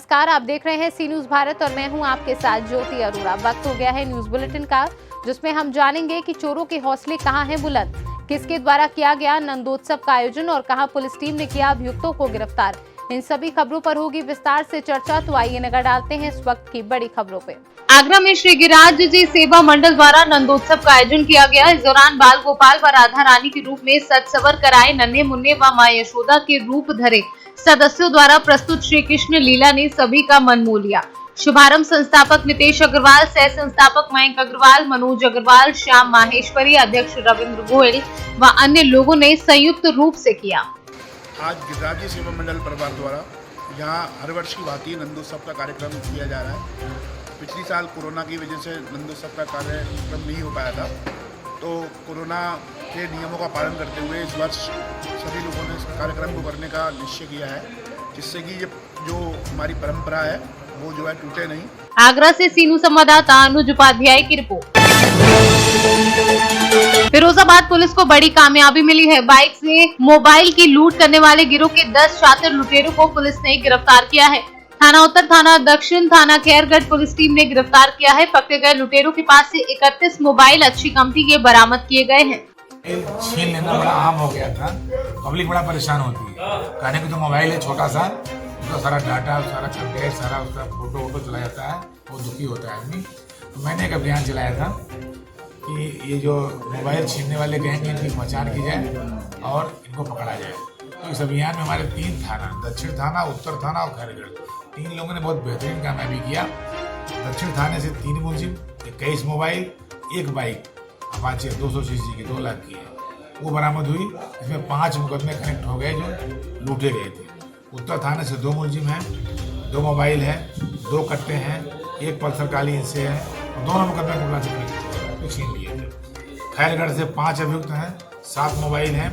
नमस्कार, आप देख रहे हैं सी न्यूज भारत और मैं हूं आपके साथ ज्योति अरोड़ा। वक्त हो गया है न्यूज बुलेटिन का, जिसमें हम जानेंगे कि चोरों के हौसले कहां हैं बुलंद, किसके द्वारा किया गया नंदोत्सव का आयोजन और कहां पुलिस टीम ने किया अभियुक्तों को गिरफ्तार। इन सभी खबरों पर होगी विस्तार से चर्चा, तो आइए नजर डालते हैं इस वक्त की बड़ी खबरों पे। आगरा में श्री गिरिराज जी सेवा मंडल द्वारा नंदोत्सव का आयोजन किया गया। इस दौरान बाल गोपाल व राधा रानी के रूप में सज सवर कराए नन्हे मुन्ने व मां यशोदा के रूप धरे सदस्यों द्वारा प्रस्तुत श्री कृष्ण लीला ने सभी का मन मोह लिया। शुभारंभ संस्थापक नितेश अग्रवाल, सह संस्थापक मयंक अग्रवाल, मनोज अग्रवाल, श्याम माहेश्वरी, अध्यक्ष रविंद्र गोयल व अन्य लोगों ने संयुक्त रूप से किया। आज गिरिराज जी सेवा मंडल परिवार द्वारा यहाँ हर वर्ष की भांति नंदोत्सव का कार्यक्रम किया जा रहा है। पिछली साल कोरोना की वजह से नंदोत्सव का कार्यक्रम नहीं हो पाया था, तो कोरोना के नियमों का पालन करते हुए इस वर्ष सभी लोगों ने इस कार्यक्रम को करने का निश्चय किया है, जिससे कि ये जो हमारी परंपरा है वो जो है टूटे नहीं। आगरा से सीनू संवाददाता अनुज उपाध्याय की रिपोर्ट। फिरोजाबाद पुलिस को बड़ी कामयाबी मिली है। बाइक से मोबाइल की लूट करने वाले गिरोह के 10 शातिर लुटेरों को पुलिस ने गिरफ्तार किया है। थाना उत्तर, थाना दक्षिण, थाना खैरगढ़ पुलिस टीम ने गिरफ्तार किया है। पकड़े गए लुटेरों के पास से 31 मोबाइल अच्छी कंपनी के बरामद किए गए हैं। छीन लेना बड़ा आम हो गया था, पब्लिक बड़ा परेशान होती है। कहने को तो मोबाइल है छोटा सा, उसका सारा डाटा, सारा कंटेंट, सारा उसका फोटो चला जाता है, वो दुखी होता है आदमी। तो मैंने एक अभियान चलाया था कि ये जो मोबाइल छीनने वाले गैंग हैं इनकी पहचान की जाए और इनको पकड़ा जाए। तो इस अभियान में हमारे 3 थाना, दक्षिण थाना, उत्तर थाना और खैरगढ़, 3 लोगों ने बहुत बेहतरीन कामयाबी किया। दक्षिण थाने से 3 मुलजिम, 21 मोबाइल, 1 बाइक अपाचे 200 सीसी की 2 लाख की है, वो बरामद हुई। इसमें 5 मुकदमे कनेक्ट हो गए जो लूटे गए थे। उत्तर थाने से 2 मुलजिम हैं, 2 मोबाइल है, 2 कट्टे हैं, 1 पल्सर काली इनसे है, दोनों मुकदमे कुबला से कनेक्ट छीन लिए थे। खैरगढ़ से 5 अभियुक्त हैं, 7 मोबाइल हैं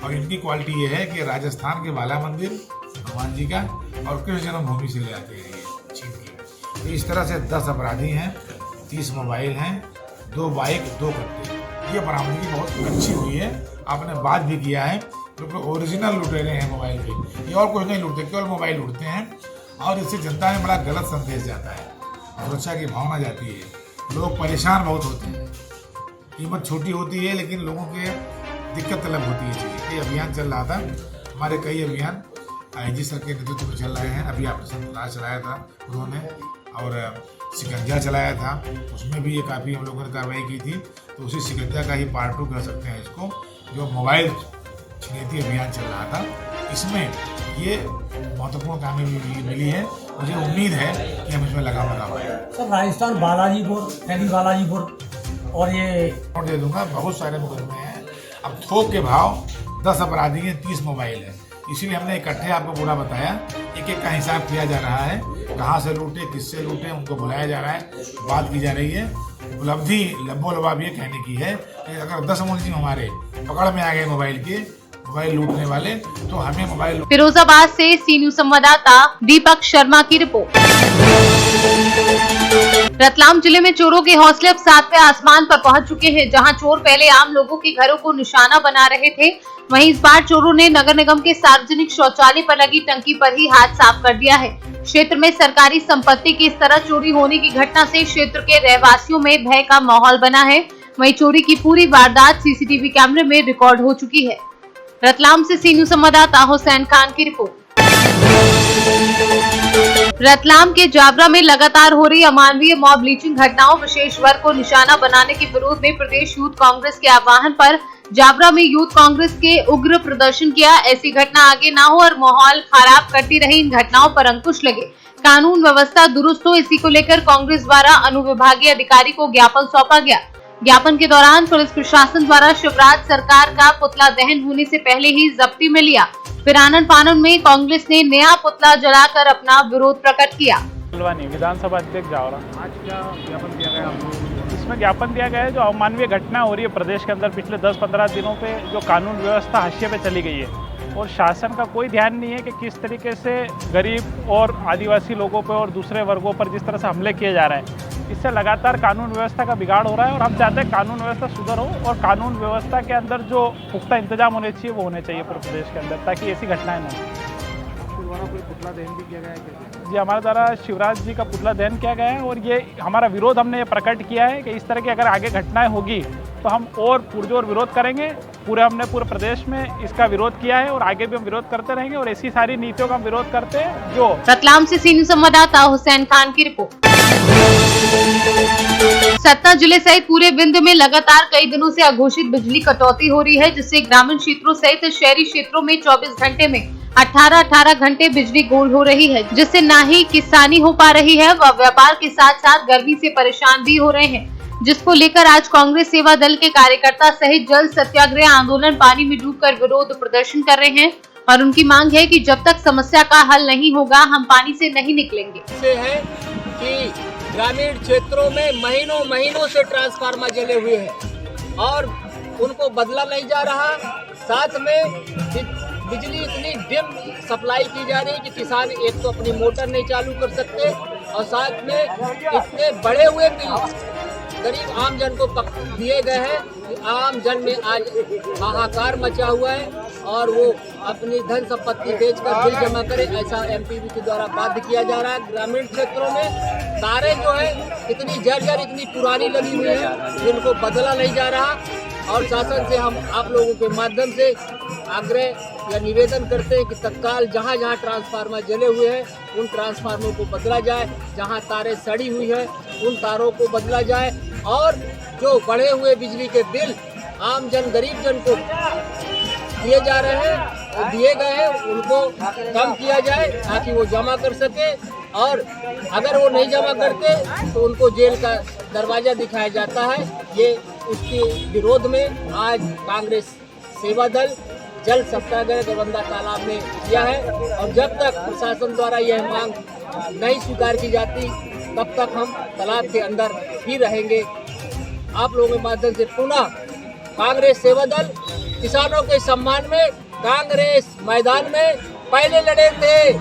और इनकी क्वालिटी ये है कि राजस्थान के बाला मंदिर हनुमान जी का और कृष्ण जन्मभूमि से ले आते हैं ये छीन के। तो इस तरह से 10 अपराधी हैं, 30 मोबाइल हैं, 2 बाइक, 2 कट्टे। ये बरामदगी बहुत अच्छी हुई है। आपने बात भी किया है, क्योंकि ओरिजिनल लुटेरे हैं मोबाइल के, ये और कुछ नहीं लूटते, केवल मोबाइल लूटते हैं। और इससे जनता में बड़ा गलत संदेश जाता है, सुरक्षा की भावना जाती है, लोग परेशान बहुत होते हैं। कीमत छोटी होती है लेकिन लोगों के दिक्कत तलब होती है चीज़ें। ये अभियान चल रहा था, हमारे कई अभियान आईजी सर के नेतृत्व में चल रहे हैं। अभी ऑपरेशन राज चलाया था उन्होंने, और शिकंजा चलाया था, उसमें भी ये काफ़ी हम लोगों ने कार्रवाई की थी। तो उसी शिकंजा का ही पार्ट 2 कह सकते हैं इसको, जो मोबाइल छिनैती अभियान चल रहा था, इसमें ये महत्वपूर्ण कामयाबी मिली है। मुझे उम्मीद है कि हम इसमें लगाम लगा पाएंगे। सर राजस्थान बालाजीपुर, नैनी बालाजीपुर और ये और दे दूंगा, बहुत सारे मुकदमे हैं। अब थोक के भाव 10 अपराधी हैं, 30 मोबाइल है, इसीलिए हमने इकट्ठे आपको पूरा बताया। एक एक का हिसाब किया जा रहा है, कहाँ से लूटे, किससे लूटे, उनको बुलाया जा रहा है, बात की जा रही है। उपलब्धि लब्बो लबाब ये कहने की है कि अगर 10 मुलजिम हमारे पकड़ में आ गए मोबाइल लूटने वाले, तो हमें मोबाइल। फिरोजाबाद से सी न्यूज संवाददाता दीपक शर्मा की रिपोर्ट। रतलाम जिले में चोरों के हौसले अब 7वें आसमान पर पहुंच चुके हैं। जहां चोर पहले आम लोगों के घरों को निशाना बना रहे थे, वहीं इस बार चोरों ने नगर निगम के सार्वजनिक शौचालय पर लगी टंकी पर ही हाथ साफ कर दिया है। क्षेत्र में सरकारी संपत्ति की इस तरह चोरी होने की घटना से क्षेत्र के रहवासियों में भय का माहौल बना है। वहीं चोरी की पूरी वारदात सीसीटीवी कैमरे में रिकॉर्ड हो चुकी है। रतलाम से सी न्यूज संवाददाता हुसैन खान की रिपोर्ट। रतलाम के जावरा में लगातार हो रही अमानवीय मॉब लिंचिंग घटनाओं, विशेष वर्ग को निशाना बनाने के विरोध में प्रदेश यूथ कांग्रेस के आह्वान पर जावरा में यूथ कांग्रेस के उग्र प्रदर्शन किया। ऐसी घटना आगे ना हो और माहौल खराब करती रही इन घटनाओं पर अंकुश लगे, कानून व्यवस्था दुरुस्त हो, इसी को लेकर कांग्रेस द्वारा अनुविभागीय अधिकारी को ज्ञापन सौंपा गया। ज्ञापन के दौरान पुलिस प्रशासन द्वारा शिवराज सरकार का पुतला दहन होने से पहले ही जब्ती में लिया। फिर आनन फानन में कांग्रेस ने नया पुतला जलाकर अपना विरोध प्रकट किया। विधानसभा अध्यक्ष जावरा, आज क्या ज्ञापन दिया गया? इसमें ज्ञापन दिया गया है जो अमानवीय घटना हो रही है प्रदेश के अंदर पिछले 10-15 दिनों पे, जो कानून व्यवस्था हाशिए पे चली गई है और शासन का कोई ध्यान नहीं है कि किस तरीके से गरीब और आदिवासी लोगों पे और दूसरे वर्गों पर जिस तरह से हमले किए जा रहे हैं, इससे लगातार कानून व्यवस्था का बिगाड़ हो रहा है। और हम चाहते हैं कानून व्यवस्था सुधर हो और कानून व्यवस्था के अंदर जो पुख्ता इंतजाम होने चाहिए वो होने चाहिए पूरे प्रदेश के अंदर, ताकि ऐसी घटनाएं न हो। कोई पुतला दहन भी किया गया है। जी हमारे द्वारा शिवराज जी का पुतला दहन किया गया है और ये हमारा विरोध हमने ये प्रकट किया है कि इस तरह की अगर आगे घटनाएं होगी तो हम और पुरजोर विरोध करेंगे। हमने पूरे प्रदेश में इसका विरोध किया है और आगे भी हम विरोध करते रहेंगे और ऐसी सारी नीतियों का हम विरोध करते हैं जो। रतलाम से सी न्यूज़ संवाददाता हुसैन खान की रिपोर्ट। सतना जिले सहित पूरे विंध्य में लगातार कई दिनों से अघोषित बिजली कटौती हो रही है, जिससे ग्रामीण क्षेत्रों सहित शहरी क्षेत्रों में 24 घंटे में 18 घंटे बिजली गुल हो रही है, जिससे न ही किसानी हो पा रही है व व्यापार के साथ साथ गर्मी से परेशान भी हो रहे हैं, जिसको लेकर आज कांग्रेस सेवा दल के कार्यकर्ता सहित जल सत्याग्रह आंदोलन पानी में डूबकर विरोध प्रदर्शन कर रहे हैं और उनकी मांग है कि जब तक समस्या का हल नहीं होगा हम पानी से नहीं निकलेंगे। से है कि ग्रामीण क्षेत्रों में महीनों से ट्रांसफार्मर जले हुए हैं और उनको बदला नहीं जा रहा। साथ में बिजली इतनी डिम सप्लाई की जा रही है कि किसान एक तो अपनी मोटर नहीं चालू कर सकते और साथ में इतने बढ़े हुए बिल गरीब आम जन को दिए गए हैं कि आम जन में आज हाहाकार मचा हुआ है और वो अपनी धन संपत्ति बेचकर बिल जमा करे, ऐसा एमपीबी के द्वारा बाध्य किया जा रहा है। ग्रामीण क्षेत्रों में तारें जो है इतनी जर्जर इतनी पुरानी लगी हुई है जिनको बदला नहीं जा रहा और शासन से हम आप लोगों के माध्यम से आग्रह या निवेदन करते हैं कि तत्काल जहाँ जहाँ ट्रांसफार्मर जले हुए हैं उन ट्रांसफार्मर को बदला जाए, जहाँ तारें सड़ी हुई है उन तारों को बदला जाए और जो बढ़े हुए बिजली के बिल आम जन गरीब जन को दिए जा रहे हैं दिए गए हैं उनको कम किया जाए ताकि वो जमा कर सके और अगर वो नहीं जमा करते तो उनको जेल का दरवाजा दिखाया जाता है। ये उसके विरोध में आज कांग्रेस सेवा दल जल सत्याग्रह दरबंदा तालाब में किया है और जब तक प्रशासन द्वारा यह मांग नहीं स्वीकार की जाती तब तक हम तालाब के अंदर ही रहेंगे। आप लोगों के माध्यम से पुनः कांग्रेस सेवा दल किसानों के सम्मान में कांग्रेस मैदान में पहले लड़े थे।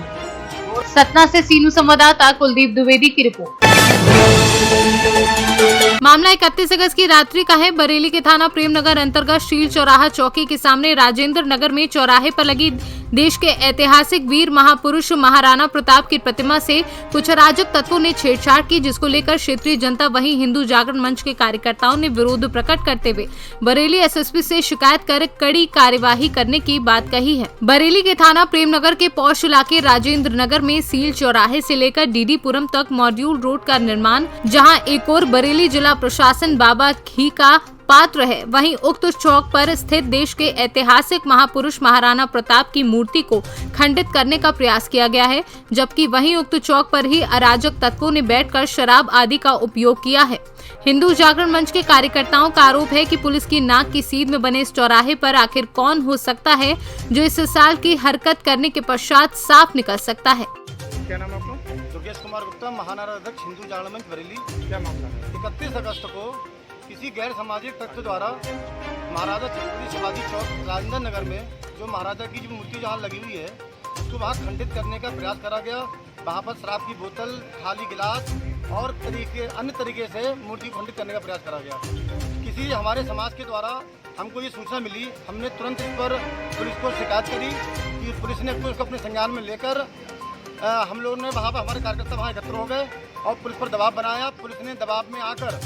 सतना से सी न्यूज़ संवाददाता कुलदीप द्विवेदी की रिपोर्ट। मामला 31 अगस्त की रात्रि का है। बरेली के थाना प्रेमनगर अंतर्गत शील चौराहा चौकी के सामने राजेंद्र नगर में चौराहे पर लगी देश के ऐतिहासिक वीर महापुरुष महाराणा प्रताप की प्रतिमा से कुछ अराजक तत्वों ने छेड़छाड़ की, जिसको लेकर क्षेत्रीय जनता वहीं हिंदू जागरण मंच के कार्यकर्ताओं ने विरोध प्रकट करते हुए बरेली एसएसपी से शिकायत कर कड़ी कार्यवाही करने की बात कही है। बरेली के थाना प्रेमनगर के पौष इलाके राजेंद्र नगर में सील चौराहे से लेकर डीडीपुरम तक मॉड्यूल रोड का निर्माण, जहां एक और बरेली जिला प्रशासन बाबा घी का पात्र है, वहीं उक्त चौक पर स्थित देश के ऐतिहासिक महापुरुष महाराणा प्रताप की मूर्ति को खंडित करने का प्रयास किया गया है, जबकि वहीं उक्त चौक पर ही अराजक तत्वों ने बैठकर शराब आदि का उपयोग किया है। हिंदू जागरण मंच के कार्यकर्ताओं का आरोप है कि पुलिस की नाक की सीध में बने इस चौराहे पर आखिर कौन हो सकता है जो इस साल की हरकत करने के पश्चात साफ निकल सकता है। क्या नाम है आपका? योगेश कुमार गुप्ता, महानगर अध्यक्ष हिंदू जागरण मंच बरेली। क्या मामला है? 31 अगस्त को किसी गैर सामाजिक तत्व द्वारा महाराजा छत्रपति शिवाजी चौक राजेंद्र नगर में जो महाराजा की जो मूर्ति जहाँ लगी हुई है उसको वहाँ खंडित करने का प्रयास करा गया। वहाँ पर शराब की बोतल, खाली गिलास और अन्य तरीके से मूर्ति खंडित करने का प्रयास करा गया। किसी हमारे समाज के द्वारा हमको ये सूचना मिली, हमने तुरंत इस पर पुलिस को शिकायत करी कि पुलिस ने उसको अपने संज्ञान में लेकर हम लोगों ने वहाँ पर हमारे कार्यकर्ता वहाँ एकत्र हो गए और पुलिस पर दबाव बनाया। पुलिस ने दबाव में आकर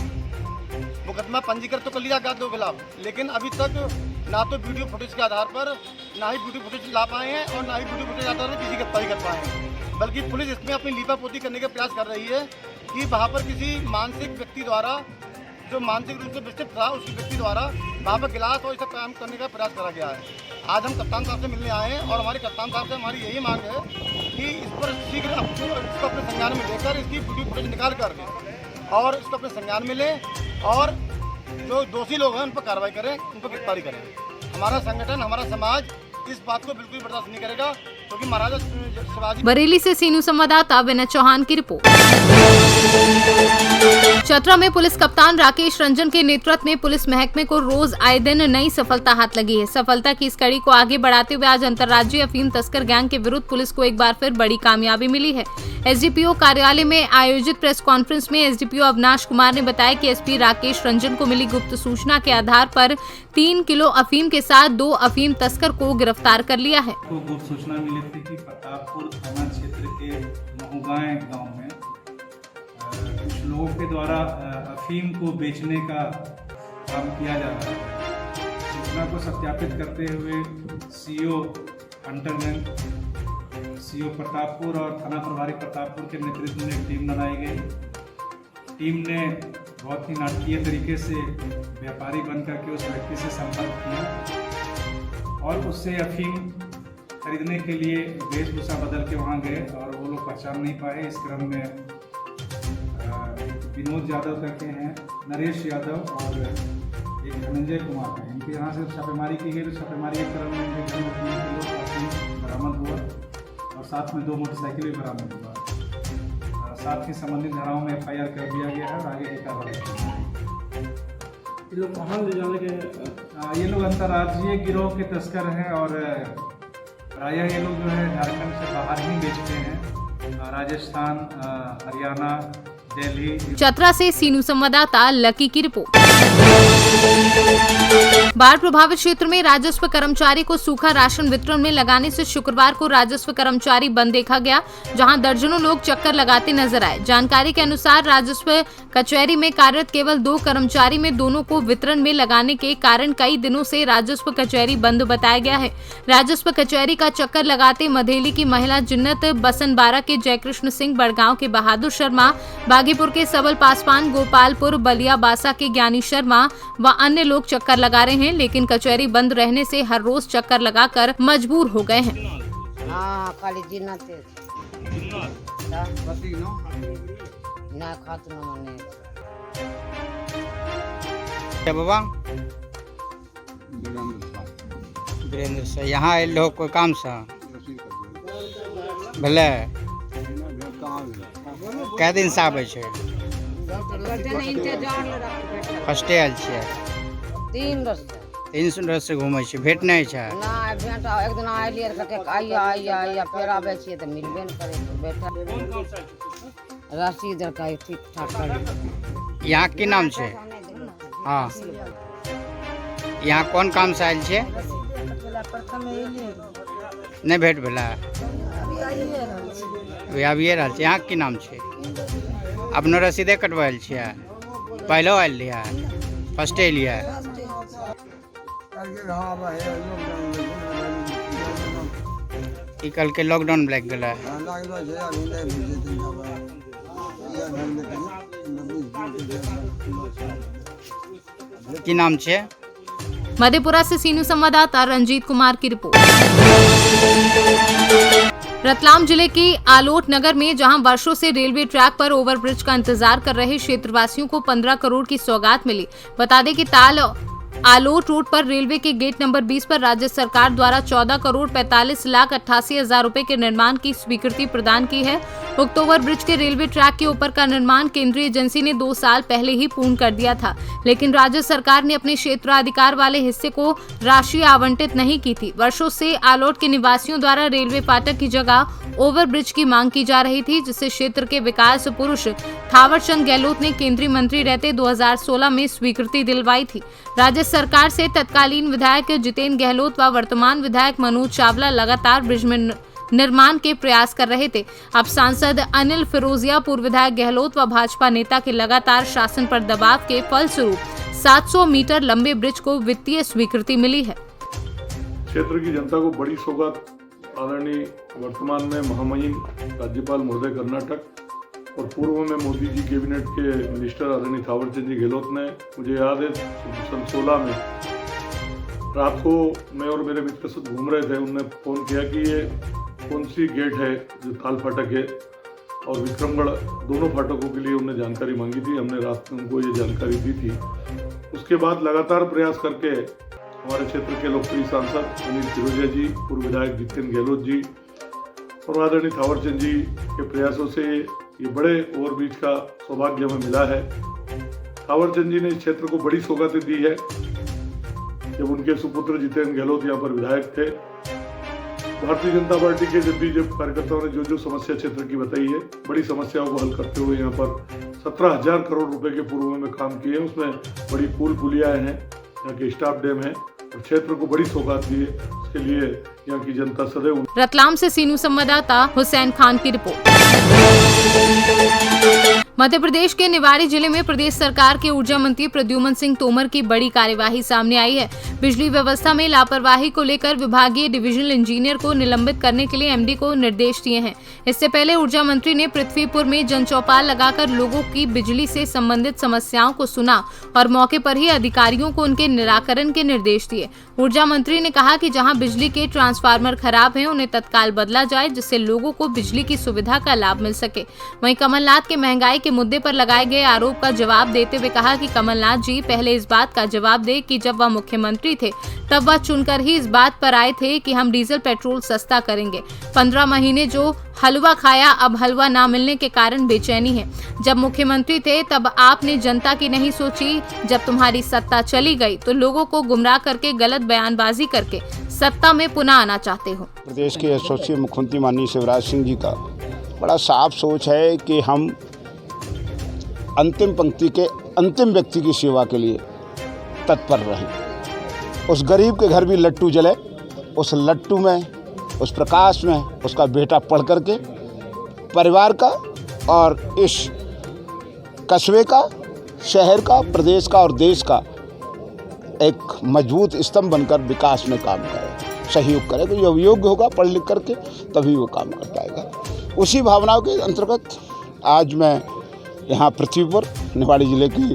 मुकदमा पंजीकृत तो कर लिया गया 2 खिलाफ, लेकिन अभी तक ना तो वीडियो फुटेज के आधार पर ना ही वीडियो फुटेज ला पाए हैं और ना ही वीडियो फुटेज के आधार पर किसी गिरफ्तारी कर पाए हैं, बल्कि पुलिस इसमें अपनी लीपापोती करने का प्रयास कर रही है कि वहाँ पर किसी मानसिक व्यक्ति द्वारा जो मानसिक रूप से विस्तृत था उसी व्यक्ति द्वारा वहाँ पर गिलास और इसे काम करने का प्रयास करा गया है। आज हम कप्तान साहब से मिलने आए हैं और हमारे कप्तान साहब से हमारी यही मांग है कि इस पर शीघ्र इसको अपने संज्ञान में लेकर इसकी वीडियो फुटेज निकाल करके और इसको अपने संज्ञान में लें और जो दोषी लोग हैं उन पर कार्रवाई करें, उनको गिरफ्तारी करें। हमारा संगठन, हमारा समाज इस बात को बिल्कुल बर्दाश्त नहीं करेगा क्योंकि महाराजा शिवाजी। बरेली से सी न्यूज़ संवाददाता विनय चौहान की रिपोर्ट। चतरा में पुलिस कप्तान राकेश रंजन के नेतृत्व में पुलिस महकमे को रोज आए दिन नई सफलता हाथ लगी है। सफलता की इस कड़ी को आगे बढ़ाते हुए आज अंतर्राज्यीय अफीम तस्कर गैंग के विरुद्ध पुलिस को एक बार फिर बड़ी कामयाबी मिली है। एसडीपीओ कार्यालय में आयोजित प्रेस कॉन्फ्रेंस में एसडीपीओ अविनाश कुमार ने बताया कि एसपी राकेश रंजन को मिली गुप्त सूचना के आधार पर 3 किलो अफीम के साथ 2 अफीम तस्कर को गिरफ्तार कर लिया है। को गुप्त सूचना मिली थी कि प्रतापपुर थाना क्षेत्र के महुगाएं गांव में कुछ लोगों के द्वारा अफीम को बेचने का काम किया जा रहा है। सूचना को सत्यापित करते हुए सीओ अंडरगैंग, सीओ प्रतापपुर और थाना प्रभारी प्रतापपुर के नेतृत्व में एक टीम बनाई गई। टीम ने बहुत ही नाटकीय तरीके से व्यापारी बनकर के उस व्यक्ति से संपर्क किया और उससे अफीम खरीदने के लिए वेशभूषा बदल के वहाँ गए और वो लोग पहचान नहीं पाए। इस क्रम में विनोद यादव करके हैं, नरेश यादव और एक धनंजय कुमार है, इनके यहाँ से छापेमारी की गई। तो छापेमारी के क्रम में इनके घर में 3 किलो अफीम बरामद हुआ और साथ में 2 मोटरसाइकिल भी बरामद हुआ। साथ ही संबंधित धाराओं में FIR कर दिया गया है और आगे की कार्रवाई की जाएगी। ये लोग कहाँ ले जाने के? ये लोग अंतर्राज्यीय गिरोह के तस्कर हैं और प्रायः ये लोग जो है झारखंड से बाहर ही बेचते हैं। राजस्थान, हरियाणा, दिल्ली। चतरा से सीनू संवाददाता लकी की रिपोर्ट। बाढ़ प्रभावित क्षेत्र में राजस्व कर्मचारी को सूखा राशन वितरण में लगाने से शुक्रवार को राजस्व कर्मचारी बंद देखा गया, जहां दर्जनों लोग चक्कर लगाते नजर आए। जानकारी के अनुसार राजस्व कचहरी में कार्यरत केवल 2 कर्मचारी में दोनों को वितरण में लगाने के कारण कई दिनों से राजस्व कचहरी बंद बताया गया है। राजस्व कचहरी का चक्कर लगाते मधेली की महिला जिन्नत, बसनबारा के जयकृष्ण सिंह, बड़गांव के बहादुर शर्मा, बागीपुर के सबल पासवान, गोपालपुर बलिया बासा के ज्ञानी शर्मा व अन्य लोग चक्कर लगा रहे हैं, लेकिन कचहरी बंद रहने से हर रोज चक्कर लगाकर मजबूर हो गए हैं। बाबा वीरेंद्र से यहाँ लोग कोई काम से भले कै दिन से आबै छै? फर्स्टे आयल छियै? 3 रोज से घूमै छी, भेट नहीं छै? ना भेंट एक दिन आइलिए आइया फेर आबै छियै तऽ मिलबे नहि करै छै। बैठल रसीद का ठीक ठाक कर। यहाँ की नाम छै? हाँ, यहाँ कौन काम से आयल छियै? नहीं भेट भेला? अभिये रहल छै। यहाँ की नाम छै? अपनो रसीदे कटवायल छियै? पहलो आयल रहियै? फर्स्टे एलियै? ई कल के लॉकडाउन लग गेलै? की नाम छै? मधेपुरा से सीनू संवाददाता रंजीत कुमार की रिपोर्ट। रतलाम जिले के आलोट नगर में जहां वर्षों से रेलवे ट्रैक पर ओवरब्रिज का इंतजार कर रहे क्षेत्रवासियों को 15 करोड़ की सौगात मिली। बता दें कि ताल आलोट रोड पर रेलवे के गेट नंबर 20 पर राज्य सरकार द्वारा 14 करोड़ 45 लाख 88 हजार रुपए के निर्माण की स्वीकृति प्रदान की है। उक्त ओवरब्रिज के रेलवे ट्रैक के ऊपर का निर्माण केंद्रीय एजेंसी ने 2 साल पहले ही पूर्ण कर दिया था, लेकिन राज्य सरकार ने अपने क्षेत्राधिकार वाले हिस्से को राशि आवंटित नहीं की थी। वर्षों से आलोट के निवासियों द्वारा रेलवे फाटक की जगह ओवरब्रिज की मांग की जा रही थी, जिसे क्षेत्र के विकास पुरुष थावरचंद गहलोत ने केंद्रीय मंत्री रहते 2016 में स्वीकृति दिलवाई थी। राज्य सरकार से तत्कालीन विधायक जितेंद्र गहलोत व वर्तमान विधायक मनोज चावला लगातार ब्रिज में निर्माण के प्रयास कर रहे थे। अब सांसद अनिल फिरोजिया, पूर्व विधायक गहलोत व भाजपा नेता के लगातार शासन पर दबाव के फलस्वरूप 700 मीटर लंबे ब्रिज को वित्तीय स्वीकृति मिली है। क्षेत्र की जनता को बड़ी सौगात आदरणीय वर्तमान में महामहिम राज्यपाल महोदय कर्नाटक और पूर्व में मोदी जी कैबिनेट के मिनिस्टर आदरणीय थावरचंद जी गहलोत ने, मुझे याद है सन 16 में रात को मैं और मेरे मित्र सब घूम रहे थे, उनने फ़ोन किया कि ये कौन सी गेट है जो ताल फाटक है और विक्रमगढ़, दोनों फाटकों के लिए उन्हें जानकारी मांगी थी। हमने रात में उनको ये जानकारी दी थी। उसके बाद लगातार प्रयास करके हमारे क्षेत्र के लोकप्रिय सांसद अनिल फिरोजिया जी, पूर्व विधायक जितेंद्र गहलोत जी और आदरणीय थावरचंद जी के प्रयासों से ये बड़े ओवरब्रिज का सौभाग्य हमें मिला है। थावरचंद जी ने इस क्षेत्र को बड़ी सौगातें दी है। जब उनके सुपुत्र जितेंद्र गहलोत यहाँ पर विधायक थे, भारतीय जनता पार्टी के जब कार्यकर्ताओं ने जो समस्या क्षेत्र की बताई है, बड़ी समस्याओं को हल करते हुए यहाँ पर 17,000 करोड़ रुपए के पूर्व में काम किए हैं। उसमें बड़ी पुल पुलियाएं हैं, यहाँ के स्टाफ डैम है और क्षेत्र को बड़ी सौगात दी है। इसके लिए यहाँ की जनता सदैव। रतलाम से सीनू संवाददाता हुसैन खान की रिपोर्ट। मध्य प्रदेश के निवाड़ी जिले में प्रदेश सरकार के ऊर्जा मंत्री प्रद्युमन सिंह तोमर की बड़ी कार्यवाही सामने आई है। बिजली व्यवस्था में लापरवाही को लेकर विभागीय डिविजनल इंजीनियर को निलंबित करने के लिए एमडी को निर्देश दिए हैं। इससे पहले ऊर्जा मंत्री ने पृथ्वीपुर में जनचौपाल लगाकर लोगों की बिजली से संबंधित समस्याओं को सुना और मौके पर ही अधिकारियों को उनके निराकरण के निर्देश दिए। ऊर्जा मंत्री ने कहा कि जहां बिजली के ट्रांसफार्मर खराब हैं, उन्हें तत्काल बदला जाए जिससे लोगों को बिजली की सुविधा का लाभ मिल सके। वहीं कमलनाथ के महंगाई के मुद्दे पर लगाए गए आरोप का जवाब देते हुए कहा कि कमलनाथ जी पहले इस बात का जवाब दे कि जब वह मुख्यमंत्री थे तब वह चुनकर ही इस बात पर आए थे कि हम डीजल पेट्रोल सस्ता करेंगे। 15 महीने जो हलवा खाया, अब हलवा ना मिलने के कारण बेचैनी है। जब मुख्यमंत्री थे तब आपने जनता की नहीं सोची। जब तुम्हारी सत्ता चली गई तो लोगों को गुमराह करके गलत बयानबाजी करके सत्ता में पुनः आना चाहते हो। प्रदेश के यशस्वी मुख्यमंत्री माननीय शिवराज सिंह जी का बड़ा साफ सोच है कि हम अंतिम पंक्ति के अंतिम व्यक्ति की सेवा के लिए तत्पर रहें। उस गरीब के घर भी लट्टू जले, उस लट्टू में, उस प्रकाश में उसका बेटा पढ़ करके परिवार का और इस कस्बे का, शहर का, प्रदेश का और देश का एक मजबूत स्तंभ बनकर विकास में काम करे, सहयोग करे। तो जो योग्य होगा पढ़ लिख करके तभी वो काम कर पाएगा। उसी भावनाओं के अंतर्गत आज मैं यहाँ पृथ्वीपुर निवाड़ी जिले की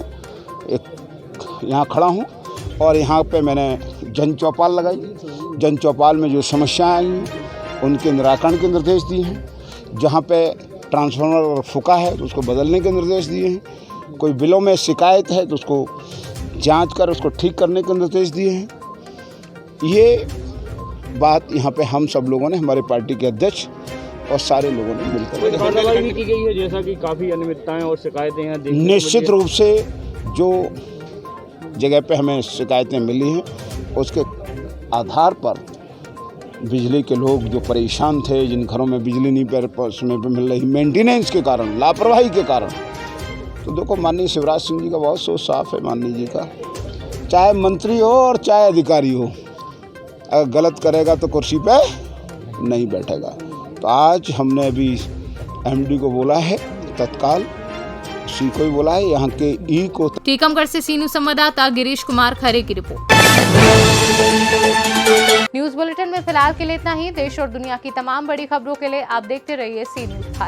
एक यहाँ खड़ा हूँ और यहाँ पे मैंने जन चौपाल लगाई। जन चौपाल में जो समस्याएं आई हैं उनके निराकरण के निर्देश दिए हैं। जहाँ पे ट्रांसफार्मर फूका है तो उसको बदलने के निर्देश दिए हैं। कोई बिलों में शिकायत है तो उसको जांच कर उसको ठीक करने के निर्देश दिए हैं। ये बात यहाँ पे हम सब लोगों ने, हमारे पार्टी के अध्यक्ष और सारे लोगों ने मिलकर कार्रवाई भी की गई है, जैसा कि काफ़ी अनियमितताएं और शिकायतें हैं। निश्चित रूप से जो जगह पे हमें शिकायतें मिली हैं उसके आधार पर बिजली के लोग जो परेशान थे, जिन घरों में बिजली नहीं समय पर मिल रही, मेंटेनेंस के कारण, लापरवाही के कारण, तो देखो माननीय शिवराज सिंह जी का बहुत सोच साफ है। माननीय जी का चाहे मंत्री हो और चाहे अधिकारी हो, अगर गलत करेगा तो कुर्सी पे नहीं बैठेगा। तो आज हमने अभी एमडी को बोला है तत्काल, सी को ही बोला है, यहाँ के ई को। टीकमगढ़ से सीनू संवाददाता गिरीश कुमार खरे की रिपोर्ट। न्यूज बुलेटिन में फिलहाल के लिए इतना ही। देश और दुनिया की तमाम बड़ी खबरों के लिए आप देखते रहिए सी न्यूज भारत।